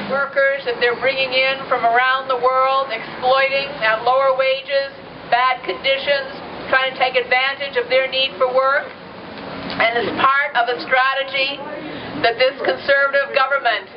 Workers that they're bringing in from around the world, exploiting at lower wages, bad conditions, trying to take advantage of their need for work. And as part of a strategy that this Conservative government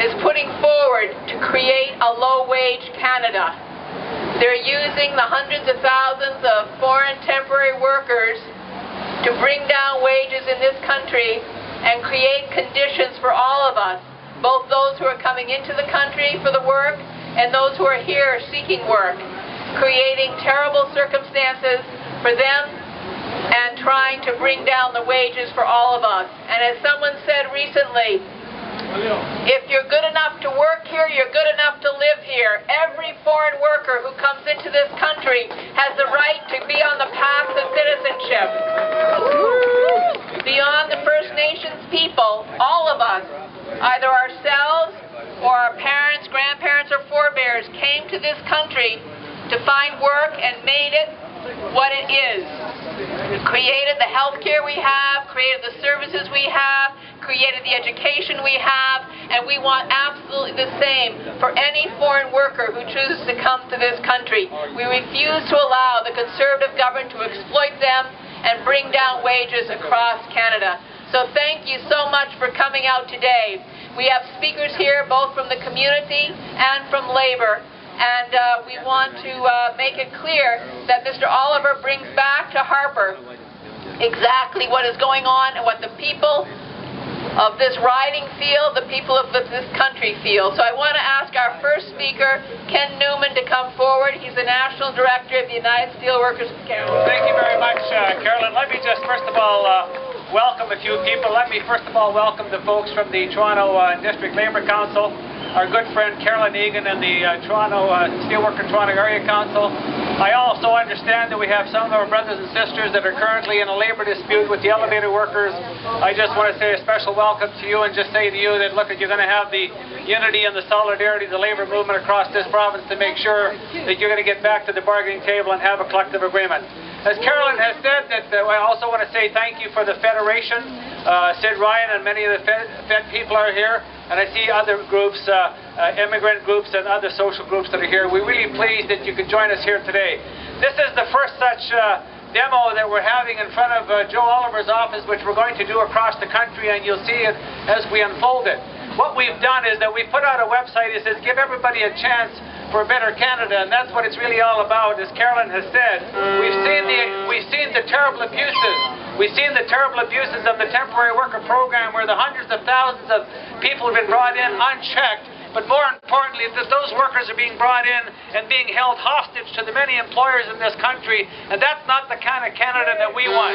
is putting forward to create a low-wage Canada. They're using the hundreds of thousands of foreign temporary workers to bring down wages in this country and create conditions for all of us, both those who are coming into the country for the work and those who are here seeking work, creating terrible circumstances for them and trying to bring down the wages for all of us. And as someone said recently, if you're good enough to work here, you're good enough to live here. Every foreign worker who comes into this country has the right to be on the path to citizenship. Beyond the First Nations people, all of us, either ourselves or our parents, grandparents, or forebears came to this country to find work and made it what it is. Created the health care we have, created the services we have, created the education we have, and we want absolutely the same for any foreign worker who chooses to come to this country. We refuse to allow the Conservative government to exploit them and bring down wages across Canada. So thank you so much for coming out today. We have speakers here both from the community and from Labour. And we want to make it clear that Mr. Oliver brings back to Harper exactly what is going on and what the people of this riding feel, the people of this country feel. So I want to ask our first speaker, Ken Newman, to come forward. He's the National Director of the United Steelworkers of Canada. Thank you very much, Carolyn. Let me just first of all welcome a few people. Let me first of all welcome the folks from the Toronto District Labour Council, our good friend Carolyn Egan and the Toronto Steelworker Toronto Area Council. I also understand that we have some of our brothers and sisters that are currently in a labour dispute with the elevator workers. I just want to say a special welcome to you and just say to you that, look, you're going to have the unity and the solidarity of the labour movement across this province to make sure that you're going to get back to the bargaining table and have a collective agreement. As Carolyn has said, I also want to say thank you for the Federation. Sid Ryan and many of the Fed people are here, and I see other groups, immigrant groups and other social groups that are here. We're really pleased that you could join us here today. This is the first such demo that we're having in front of Joe Oliver's office, which we're going to do across the country, and you'll see it as we unfold it. What we've done is that we put out a website that says give everybody a chance for a better Canada, and that's what it's really all about. As Carolyn has said, we've seen the terrible abuses. We've seen the terrible abuses of the temporary worker program, where the hundreds of thousands of people have been brought in unchecked. But more importantly, that those workers are being brought in and being held hostage to the many employers in this country, and that's not the kind of Canada that we want.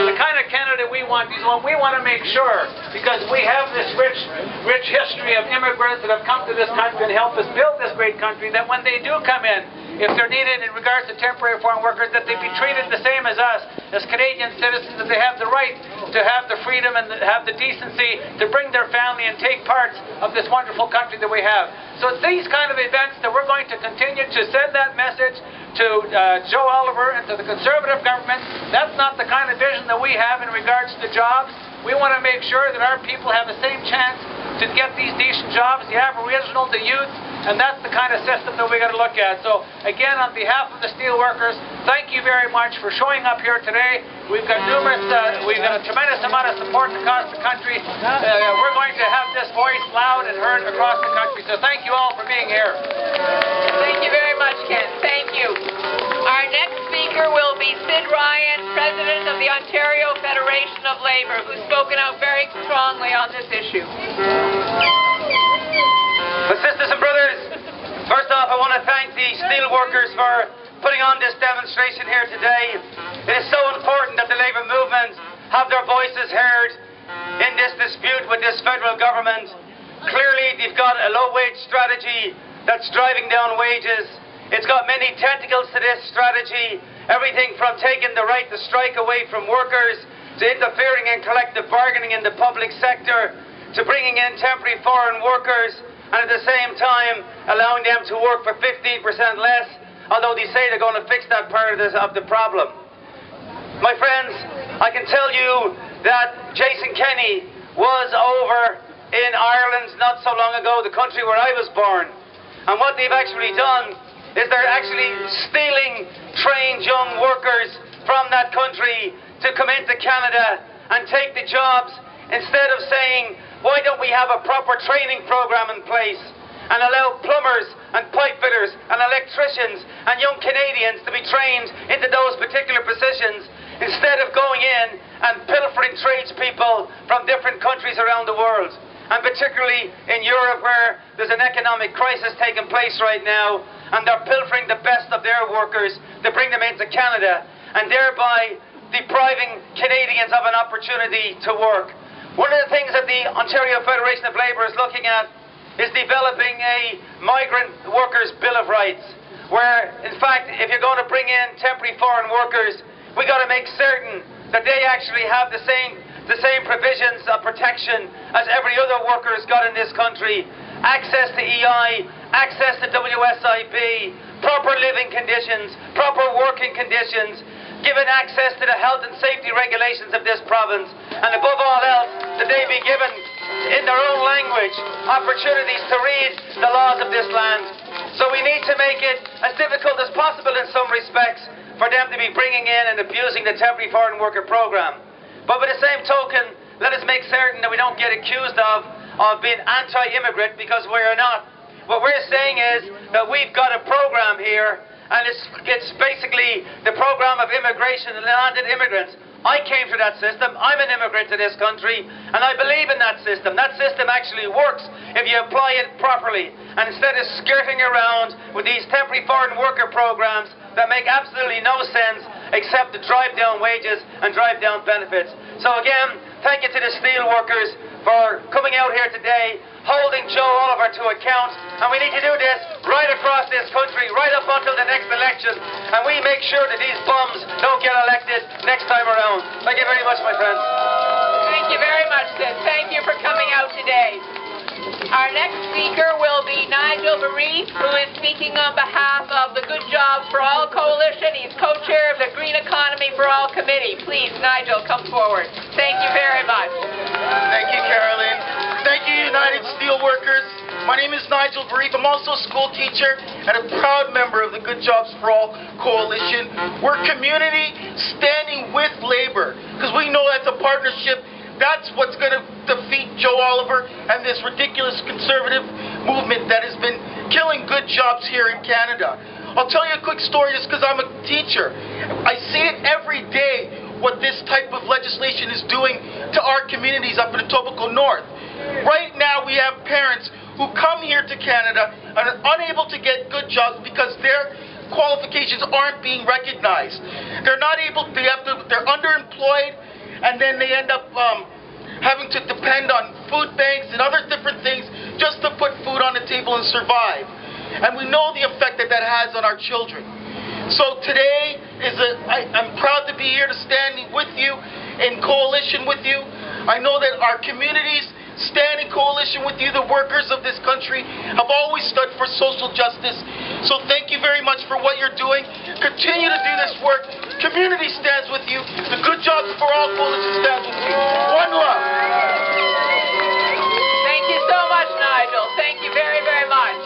The kind of Canada we want is one we want to make sure, because we have this rich history of immigrants that have come to this country and helped us build this great country, that when they do come in, if they're needed in regards to temporary foreign workers, that they be treated the same as us, as Canadian citizens, that they have the right to have the freedom and have the decency to bring their family and take parts of this wonderful country that we have. So it's these kind of events that we're going to continue to send that message to Joe Oliver and to the Conservative government. That's not the kind of vision that we have in regards to jobs. We want to make sure that our people have the same chance to get these decent jobs, the Aboriginal, the youth, and that's the kind of system that we got to look at. So again, on behalf of the steelworkers, thank you very much for showing up here today. We've got we've got a tremendous amount of support across the country. We're going to have this voice loud and heard across the country. So thank you all for being here. Thank you very much, Ken. Thank you. Our next speaker will be Sid Ryan, President of the Ontario Federation of Labour, who's spoken out very strongly on this issue. My sisters and brothers, first off I want to thank the steelworkers for putting on this demonstration here today. It is so important that the Labour movement have their voices heard in this dispute with this federal government. Clearly they've got a low-wage strategy that's driving down wages. It's got many tentacles to this strategy, everything from taking the right to strike away from workers, to interfering in collective bargaining in the public sector, to bringing in temporary foreign workers, and at the same time allowing them to work for 15% less, although they say they're going to fix that part of the problem. My friends, I can tell you that Jason Kenny was over in Ireland not so long ago, the country where I was born. And what they've actually done is they're actually stealing trained young workers from that country to come into Canada and take the jobs, instead of saying, why don't we have a proper training program in place and allow plumbers and pipe fitters and electricians and young Canadians to be trained into those particular positions, instead of going in and pilfering tradespeople from different countries around the world. And particularly in Europe, where there's an economic crisis taking place right now, and they're pilfering the best of their workers to bring them into Canada, and thereby depriving Canadians of an opportunity to work. One of the things that the Ontario Federation of Labour is looking at is developing a Migrant Workers' Bill of Rights, where, in fact, if you're going to bring in temporary foreign workers, we've got to make certain that they actually have the same provisions of protection as every other worker has got in this country. Access to EI, access to WSIB, proper living conditions, proper working conditions, given access to the health and safety regulations of this province, and above all else, that they be given, in their own language, opportunities to read the laws of this land. So we need to make it as difficult as possible in some respects for them to be bringing in and abusing the temporary foreign worker program. But by the same token, let us make certain that we don't get accused of being anti-immigrant, because we're not. What we're saying is that we've got a program here, and it's basically the program of immigration and landed immigrants. I came to that system. I'm an immigrant to this country, and I believe in that system. That system actually works if you apply it properly, and instead of skirting around with these temporary foreign worker programs that make absolutely no sense except to drive down wages and drive down benefits. So again, thank you to the steel workers for coming out here today, holding Joe Oliver to account, and we need to do this right across this country, right up until the next election, and we make sure that these bums don't get elected next time around. Thank you very much, my friends. Thank you very much, Sid. Thank you for coming out today. Our next speaker will be Nigel Barrett, who is speaking on behalf of the Good Jobs for All Coalition. He's co-chair of the Green Economy for All Committee. Please, Nigel, come forward. Thank you very much. Thank you, Carolyn. Thank you, United Steelworkers. My name is Nigel Barrett. I'm also a school teacher and a proud member of the Good Jobs for All Coalition. We're community standing with labor, because we know that's a partnership. That's what's going to defeat Joe Oliver and this ridiculous conservative movement that has been killing good jobs here in Canada. I'll tell you a quick story just because I'm a teacher. I see it every day what this type of legislation is doing to our communities up in the Etobicoke North. Right now we have parents who come here to Canada and are unable to get good jobs because their qualifications aren't being recognized. They're not able, they're underemployed, and then they end up having to depend on food banks and other different things just to put food on the table and survive. And we know the effect that that has on our children. So today I'm proud to be here to stand with you, in coalition with you. I know that our communities stand in coalition with you. The workers of this country have always stood for social justice. So thank you very much for what you're doing. Continue to do this work. Community stands with you. The Good Jobs for All Coalition stands with you. One love. Thank you so much, Nigel. Thank you very, very much.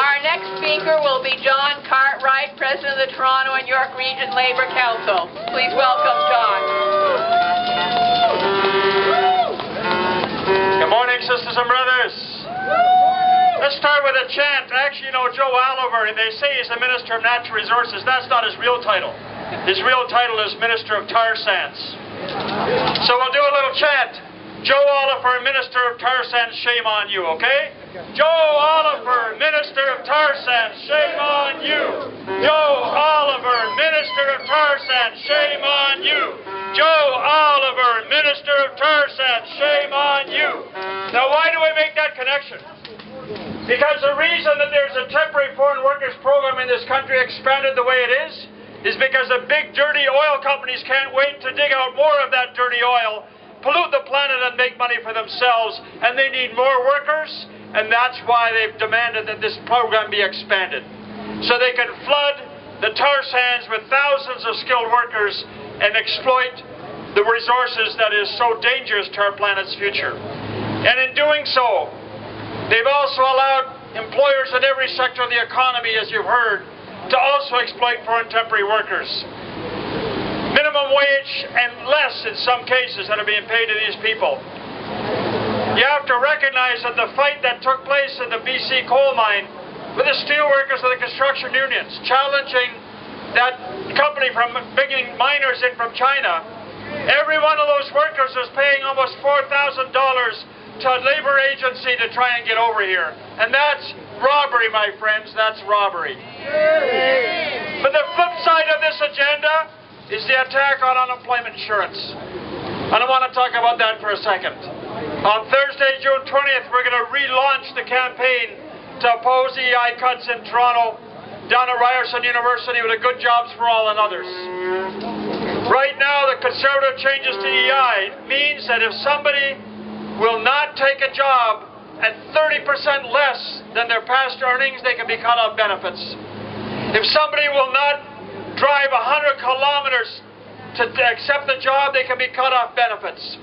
Our next speaker will be John Cartwright, President of the Toronto and York Region Labour Council. Please welcome John. Good morning, sisters and brothers. Let's start with a chant. Actually, you know, Joe Oliver, they say he's the Minister of Natural Resources. That's not his real title. His real title is Minister of Tar Sands. So we'll do a little chant. Joe Oliver, Minister of Tar Sands, shame on you, okay? Joe Oliver, Minister of Tar Sands, shame on you. Joe Oliver, Minister of Tar Sands, shame on you. Joe Oliver, Minister of Tar Sands, shame on you. Now, why do we make that connection? Because the reason that there's a temporary foreign workers program in this country expanded the way it is because the big dirty oil companies can't wait to dig out more of that dirty oil, pollute the planet and make money for themselves, and they need more workers, and that's why they've demanded that this program be expanded. So they can flood the tar sands with thousands of skilled workers and exploit the resources that is so dangerous to our planet's future. And in doing so, they've also allowed employers in every sector of the economy, as you've heard, to also exploit foreign temporary workers. Minimum wage and less in some cases that are being paid to these people. You have to recognize that the fight that took place in the BC coal mine with the steelworkers and the construction unions challenging that company from bringing miners in from China, every one of those workers was paying almost $4,000 to a labor agency to try and get over here. And that's robbery, my friends, that's robbery. But the flip side of this agenda is the attack on unemployment insurance. And I want to talk about that for a second. On Thursday, June 20th, we're going to relaunch the campaign to oppose EI cuts in Toronto, down at Ryerson University with the Good Jobs for All and others. Right now, the Conservative changes to EI means that if somebody will not take a job at 30% less than their past earnings, they can be cut off benefits. If somebody will not drive 100 kilometers to accept the job, they can be cut off benefits.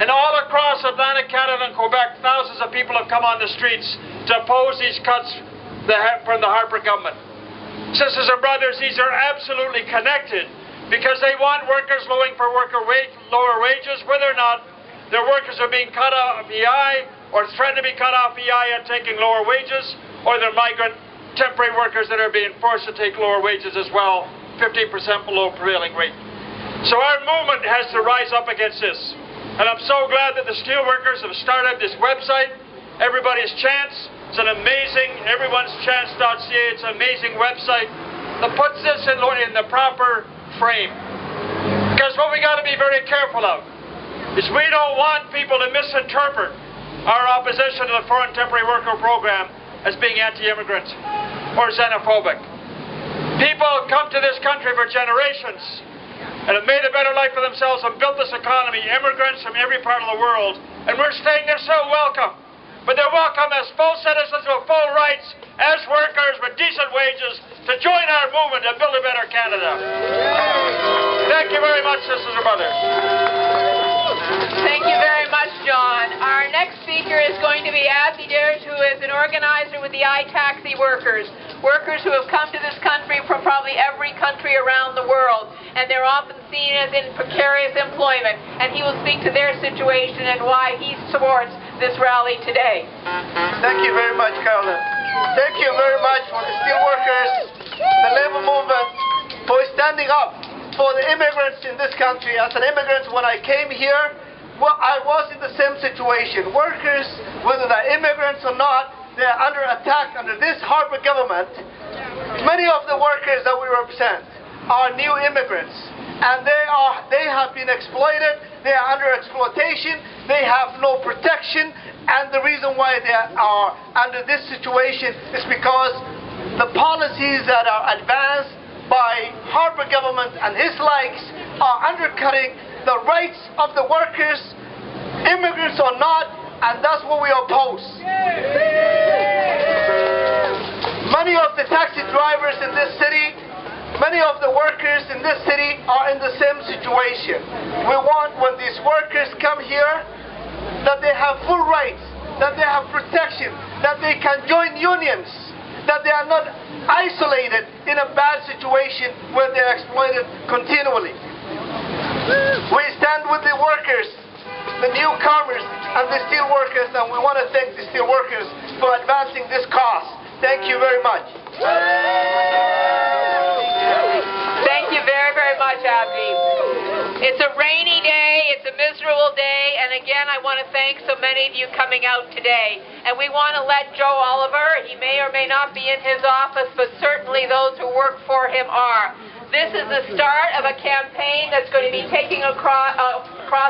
And all across Atlantic Canada and Quebec, thousands of people have come on the streets to oppose these cuts from the Harper government. Sisters and brothers, these are absolutely connected because they want workers looking for lower wages, whether or not their workers are being cut off EI or threatened to be cut off EI and taking lower wages, or they're migrant temporary workers that are being forced to take lower wages as well, 15% below prevailing rate. So our movement has to rise up against this. And I'm so glad that the steelworkers have started this website, Everybody's Chance. It's an amazing, everyoneschance.ca, it's an amazing website that puts this in the proper frame. Because what we got to be very careful of is we don't want people to misinterpret our opposition to the Foreign Temporary Worker Program as being anti-immigrant or xenophobic. People have come to this country for generations and have made a better life for themselves and built this economy, immigrants from every part of the world, and we're saying they're so welcome. But they're welcome as full citizens with full rights, as workers with decent wages, to join our movement to build a better Canada. Thank you very much, sisters and brothers. Thank you very much, John. Our next speaker is going to be Abdi Dares, who is an organizer with the iTaxi workers who have come to this country from probably every country around the world, and they're often seen as in precarious employment, and he will speak to their situation and why he supports this rally today. Thank you very much, Carolyn. Thank you very much for the steelworkers, the labor movement, for standing up for the immigrants in this country. As an immigrant, when I came here, well, I was in the same situation. Workers, whether they're immigrants or not, they're under attack under this Harper government. Many of the workers that we represent are new immigrants, and they have been exploited. They are under exploitation. They have no protection, and the reason why they are under this situation is because the policies that are advanced by Harper government and his likes are undercutting the rights of the workers, immigrants or not, and that's what we oppose. Many of the taxi drivers in this city, many of the workers in this city are in the same situation. We want, when these workers come here, that they have full rights, that they have protection, that they can join unions, that they are not isolated in a bad situation where they're exploited continually. We stand with the workers, the newcomers, and the steel workers, and we want to thank the steel workers for advancing this cause. Thank you very much. Thank you very, very much, Abdi. It's a rainy day, it's a miserable day, and again, I want to thank so many of you coming out today. And we want to let Joe Oliver, he may or may not be in his office, but certainly those who work for him are. This is the start of a campaign that's going to be taking across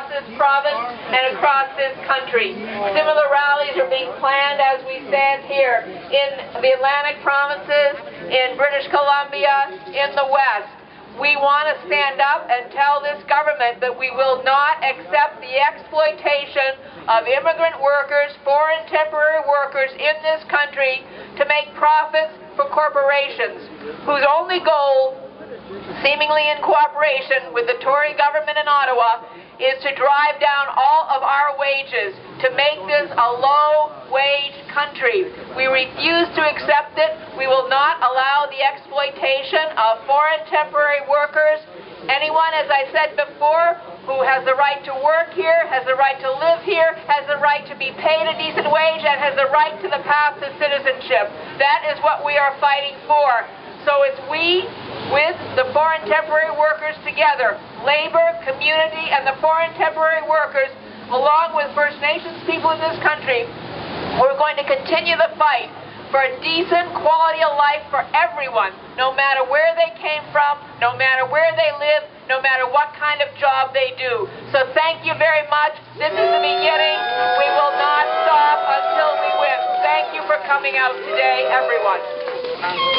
this province and across this country. Similar rallies are being planned as we stand here in the Atlantic provinces, in British Columbia, in the West. We want to stand up and tell this government that we will not accept the exploitation of immigrant workers, foreign temporary workers in this country to make profits for corporations whose only goal seemingly in cooperation with the Tory government in Ottawa, is to drive down all of our wages, to make this a low-wage country. We refuse to accept it. We will not allow the exploitation of foreign temporary workers. Anyone, as I said before, who has the right to work here, has the right to live here, has the right to be paid a decent wage, and has the right to the path to citizenship. That is what we are fighting for. So it's we, with the foreign temporary workers together, labor, community, and the foreign temporary workers, along with First Nations people in this country, we're going to continue the fight for a decent quality of life for everyone, no matter where they came from, no matter where they live, no matter what kind of job they do. So thank you very much. This is the beginning. We will not stop until we win. Thank you for coming out today, everyone.